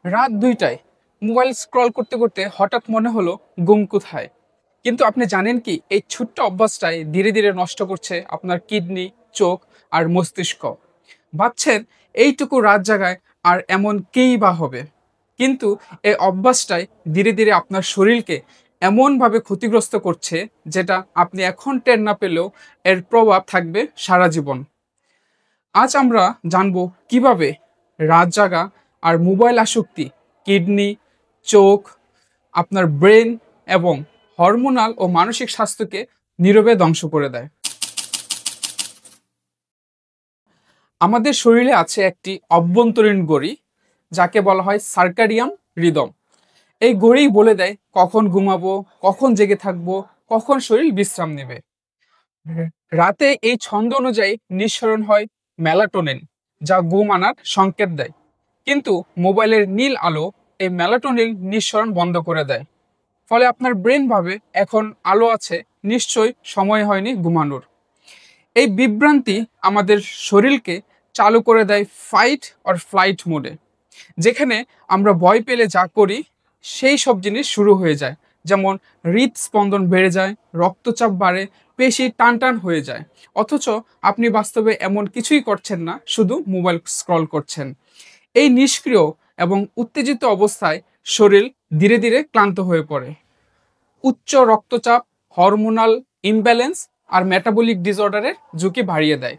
রাত ২টায় mobile scroll করতে করতে হঠাৎ মনে হলো ঘুম কোথায়। কিন্তু আপনি জানেন কি এই ছোট্ট অভ্যাসটাই ধীরে ধীরে নষ্ট করছে আপনার কিডনি, চোখ আর মস্তিষ্ক। ভাবছেন এইটুকু রাত জাগায় আর এমন কেই বা হবে। কিন্তু এই অভ্যাসটাই ধীরে ধীরে আপনার শরীরকে এমনভাবে ক্ষতিগ্রস্ত করছে, যেটা আপনি এখন টের না পেলেও এর প্রভাব থাকবে সারা জীবন। আজ আমরা জানবো কিভাবে রাত জাগা আর মোবাইল আসক্তি কিডনি, চোখ, আপনার ব্রেন এবং হরমোনাল ও মানসিক স্বাস্থ্যকে নীরবে ধ্বংস করে দেয়। আমাদের শরীরে আছে একটি অভ্যন্তরীণ ঘড়ি, যাকে বলা হয় সার্কাডিয়ান রিদম। এই ঘড়ি বলে দেয় কখন ঘুমাবো, কখন জেগে থাকবো, কখন শরীর বিশ্রাম নেবে। রাতে এই ছন্দ অনুযায়ী নিঃসরণ হয় মেলাটোনিন, যা ঘুম আনার সংকেত দেয়। কিন্তু মোবাইলের নীল আলো এই মেলাটোনিন নিঃসরণ বন্ধ করে দেয়। ফলে আপনার ব্রেন ভাবে এখন আলো আছে, নিশ্চয়ই সময় হয়নি ঘুমানোর। এই বিভ্রান্তি আমাদের শরীরকে চালু করে দেয় ফাইট অর ফ্লাইট মোডে, যেখানে আমরা ভয় পেলে যা করি সেই সব জিনিস শুরু হয়ে যায়। যেমন হৃদস্পন্দন বেড়ে যায়, রক্তচাপ বাড়ে, পেশি টান টান হয়ে যায়। অথচ আপনি বাস্তবে এমন কিছুই করছেন না, শুধু মোবাইল স্ক্রল করছেন। এই নিষ্ক্রিয় এবং উত্তেজিত অবস্থায় শরীর ধীরে ধীরে ক্লান্ত হয়ে পড়ে। উচ্চ রক্তচাপ, হরমোনাল ইমব্যালেন্স আর মেটাবলিক ডিসঅর্ডারের ঝুঁকি বাড়িয়ে দেয়।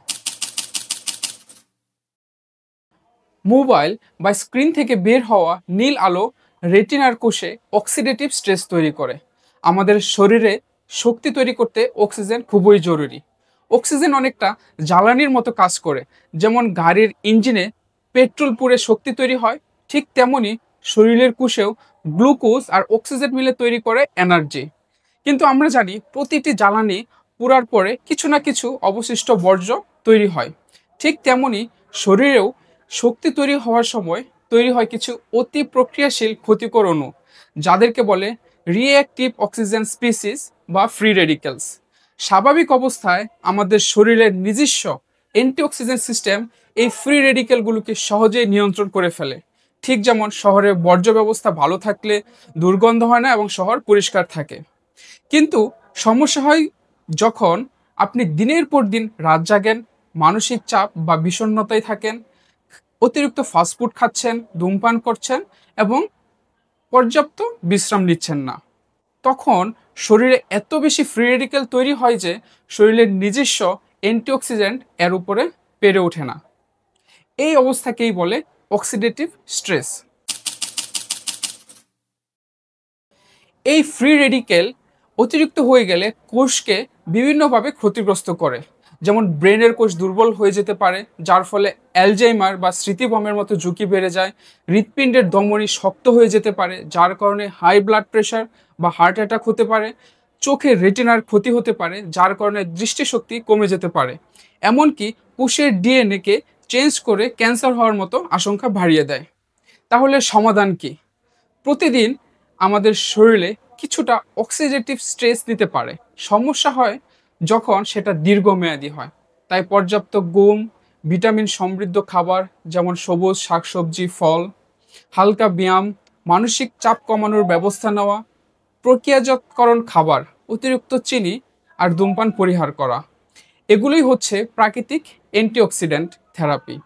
মোবাইল বা স্ক্রিন থেকে বের হওয়া নীল আলো রেটিনার কোষে অক্সিডেটিভ স্ট্রেস তৈরি করে। আমাদের শরীরে শক্তি তৈরি করতে অক্সিজেন খুবই জরুরি। অক্সিজেন অনেকটা জ্বালানির মতো কাজ করে। যেমন গাড়ির ইঞ্জিনে পেট্রোল পুড়ে শক্তি তৈরি হয়, ঠিক তেমনি শরীরের কোষেও গ্লুকোজ আর অক্সিজেন মিলে তৈরি করে এনার্জি। কিন্তু আমরা জানি প্রতিটি জ্বালানি পুরার পরে কিছু না কিছু অবশিষ্ট বর্জ্য তৈরি হয়। ঠিক তেমনি শরীরেও শক্তি তৈরি হওয়ার সময় তৈরি হয় কিছু অতি প্রক্রিয়াশীল ক্ষতিকর অণু, যাদেরকে বলে রিঅ্যাক্টিভ অক্সিজেন স্পিসিস বা ফ্রি রেডিক্যালস। স্বাভাবিক অবস্থায় আমাদের শরীরের নিজস্ব অ্যান্টিঅক্সিডেন্ট সিস্টেম এই ফ্রি রেডিক্যালগুলোকে সহজেই নিয়ন্ত্রণ করে ফেলে। ঠিক যেমন শহরের বর্জ্য ব্যবস্থা ভালো থাকলে দুর্গন্ধ হয় না এবং শহর পরিষ্কার থাকে। কিন্তু সমস্যা হয় যখন আপনি দিনের পর দিন রাত জাগেন, মানসিক চাপ বা বিষণ্ণতায় থাকেন, অতিরিক্ত ফাস্টফুড খাচ্ছেন, ধূমপান করছেন এবং পর্যাপ্ত বিশ্রাম নিচ্ছেন না। তখন শরীরে এত বেশি ফ্রি রেডিক্যাল তৈরি হয় যে শরীরের নিজস্ব অ্যান্টিঅক্সিডেন্ট এর উপরে পেরে ওঠে না। এই অবস্থাকেই বলে অক্সিডেটিভ স্ট্রেস। এই ফ্রি রেডিক্যাল অতিরিক্ত হয়ে গেলে কোষকে বিভিন্নভাবে ক্ষতিগ্রস্ত করে। যেমন ব্রেনের কোষ দুর্বল হয়ে যেতে পারে, যার ফলে অ্যালজাইমার বা স্মৃতিভ্রমের মতো ঝুঁকি বেড়ে যায়। হৃৎপিণ্ডের ধমনী শক্ত হয়ে যেতে পারে, যার কারণে হাই ব্লাড প্রেশার বা হার্ট অ্যাটাক হতে পারে। চোখের রেটিনার ক্ষতি হতে পারে, যার কারণে দৃষ্টিশক্তি কমে যেতে পারে। এমনকি কোষের ডিএনএকে চেঞ্জ করে ক্যান্সার হওয়ার মতো আশঙ্কা বাড়িয়ে দেয়। তাহলে সমাধান কি? প্রতিদিন আমাদের শরীরে কিছুটা অক্সিডেটিভ স্ট্রেস দিতে পারে। সমস্যা হয় যখন সেটা দীর্ঘমেয়াদী হয়। তাই পর্যাপ্ত ঘুম, ভিটামিন সমৃদ্ধ খাবার যেমন সবুজ শাকসবজি, ফল, হালকা ব্যায়াম, মানসিক চাপ কমানোর ব্যবস্থা নেওয়া, প্রক্রিয়াজাতকরণ খাবার, অতিরিক্ত চিনি আর ধূমপান পরিহার করা, এগুলোই হচ্ছে প্রাকৃতিক অ্যান্টিঅক্সিডেন্ট থেরাপি।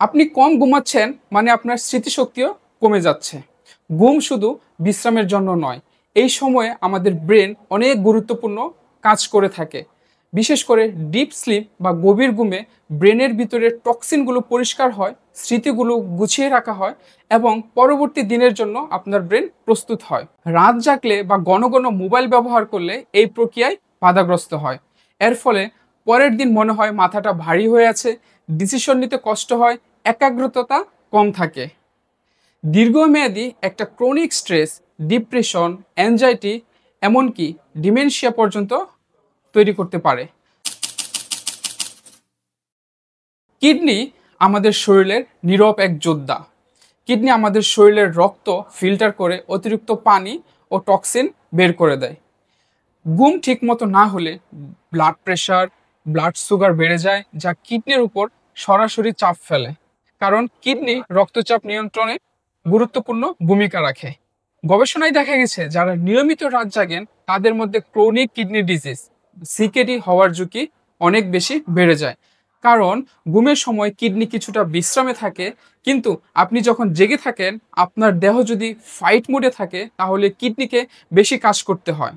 আপনি কম ঘুমাচ্ছেন মানে আপনার স্মৃতিশক্তিও কমে যাচ্ছে। ঘুম শুধু বিশ্রামের জন্য নয়, এই সময়ে আমাদের ব্রেন অনেক গুরুত্বপূর্ণ কাজ করে থাকে। বিশেষ করে ডিপ স্লিপ বা গভীর ঘুমে ব্রেনের ভিতরে টক্সিনগুলো পরিষ্কার হয়, স্মৃতিগুলো গুছিয়ে রাখা হয় এবং পরবর্তী দিনের জন্য আপনার ব্রেন প্রস্তুত হয়। রাত জাগলে বা ঘন ঘন মোবাইল ব্যবহার করলে এই প্রক্রিয়ায় বাধাগ্রস্ত হয়। এর ফলে পরের দিন মনে হয় মাথাটা ভারী হয়ে আছে, ডিসিশন নিতে কষ্ট হয়, একাগ্রতা কম থাকে। দীর্ঘমেয়াদী একটা ক্রনিক স্ট্রেস, ডিপ্রেশন, অ্যাংজাইটি, এমনকি ডিমেনশিয়া পর্যন্ত তৈরি করতে পারে। কিডনি আমাদের শরীরের নীরব এক যোদ্ধা। কিডনি আমাদের শরীরের রক্ত ফিল্টার করে অতিরিক্ত পানি ও টক্সিন বের করে দেয়। ঘুম ঠিকমতো না হলে ব্লাড প্রেশার, ব্লাড সুগার বেড়ে যায়, যা কিডনির উপর সরাসরি চাপ ফেলে। কারণ কিডনি রক্তচাপ নিয়ন্ত্রণে গুরুত্বপূর্ণ ভূমিকা রাখে। গবেষণায় দেখা গেছে যারা নিয়মিত রাত জাগেন তাদের মধ্যে ক্রনিক কিডনি ডিজিজ সিকেডি হওয়ার ঝুঁকি অনেক বেশি বেড়ে যায়। কারণ ঘুমের সময় কিডনি কিছুটা বিশ্রামে থাকে, কিন্তু আপনি যখন জেগে থাকেন আপনার দেহ যদি ফাইট মোডে থাকে তাহলে কিডনিকে বেশি কাজ করতে হয়।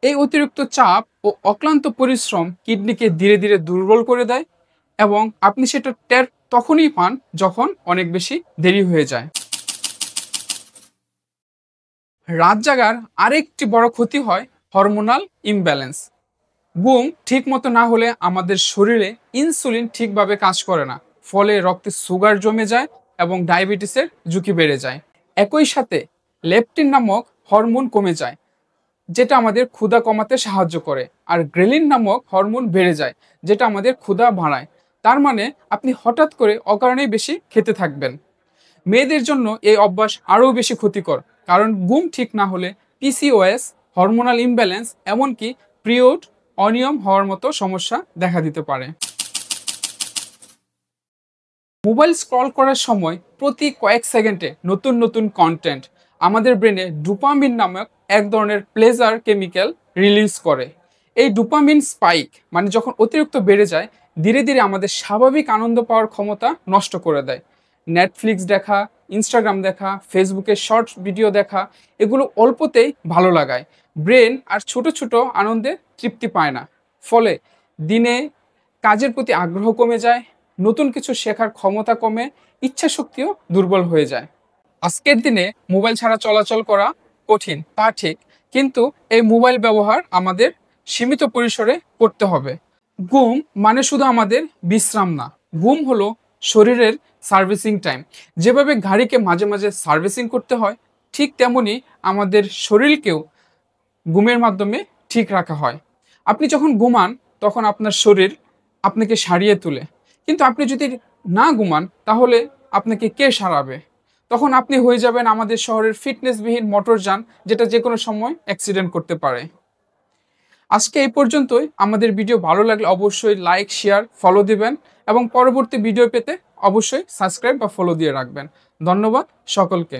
এই অতিরিক্ত চাপ ও অক্লান্ত পরিশ্রম কিডনিকে ধীরে ধীরে দুর্বল করে দেয় এবং আপনি সেটা টের তখনই পান যখন অনেক বেশি দেরি হয়ে যায়। রাত জাগার আরেকটি বড় ক্ষতি হয় হরমোনাল ইমব্যালেন্স। ঘুম ঠিক মতো না হলে আমাদের শরীরে ইনসুলিন ঠিকভাবে কাজ করে না, ফলে রক্তে সুগার জমে যায় এবং ডায়াবেটিসের ঝুঁকি বেড়ে যায়। একই সাথে লেপটিন নামক হরমোন কমে যায়, যেটা আমাদের ক্ষুধা কমাতে সাহায্য করে, আর গ্রেলিন নামক হরমোন বেড়ে যায়, যেটা আমাদের ক্ষুধা বাড়ায়। তার মানে আপনি হঠাৎ করে অকারণেই বেশি খেতে থাকবেন। মেয়েদের জন্য এই অভ্যাস আরও বেশি ক্ষতিকর, কারণ ঘুম ঠিক না হলে পিসিওএস, হরমোনাল ইমব্যালেন্স, এমনকি পিরিয়ড অনিয়ম হওয়ার মতো সমস্যা দেখা দিতে পারে। মোবাইল স্ক্রল করার সময় প্রতি কয়েক সেকেন্ডে নতুন নতুন কন্টেন্ট আমাদের ব্রেনে ডোপামিন নামক এক ধরনের প্লেজার কেমিক্যাল রিলিজ করে। এই ডোপামিন স্পাইক মানে যখন অতিরিক্ত বেড়ে যায়, ধীরে ধীরে আমাদের স্বাভাবিক আনন্দ পাওয়ার ক্ষমতা নষ্ট করে দেয়। নেটফ্লিক্স দেখা, ইনস্টাগ্রাম দেখা, ফেসবুকে শর্ট ভিডিও দেখা, এগুলো অল্পতেই ভালো লাগায়, ব্রেন আর ছোট ছোট আনন্দে তৃপ্তি পায় না। ফলে দিনে কাজের প্রতি আগ্রহ কমে যায়, নতুন কিছু শেখার ক্ষমতা কমে, ইচ্ছা শক্তিও দুর্বল হয়ে যায়। আজকের দিনে মোবাইল ছাড়া চলাচল করা কঠিন, তা ঠিক, কিন্তু এই মোবাইল ব্যবহার আমাদের সীমিত পরিসরে করতে হবে। ঘুম মানে শুধু আমাদের বিশ্রাম না, ঘুম হলো শরীরের সার্ভিসিং টাইম। যেভাবে গাড়িকে মাঝে মাঝে সার্ভিসিং করতে হয়, ঠিক তেমনি আমাদের শরীরকেও ঘুমের মাধ্যমে ঠিক রাখা হয়। আপনি যখন ঘুমান তখন আপনার শরীর আপনাকে সারিয়ে তোলে, কিন্তু আপনি যদি না ঘুমান তাহলে আপনাকে কে সারাবে? তখন আপনি হয়ে যাবেন আমাদের শহরের ফিটনেসবিহীন মোটরযান, যেটা যে কোনো সময় অ্যাক্সিডেন্ট করতে পারে। আজকে এই পর্যন্তই। আমাদের ভিডিও ভালো লাগলে অবশ্যই লাইক, শেয়ার, ফলো দিবেন এবং পরবর্তী ভিডিও পেতে অবশ্যই সাবস্ক্রাইব বা ফলো দিয়ে রাখবেন। ধন্যবাদ সকলকে।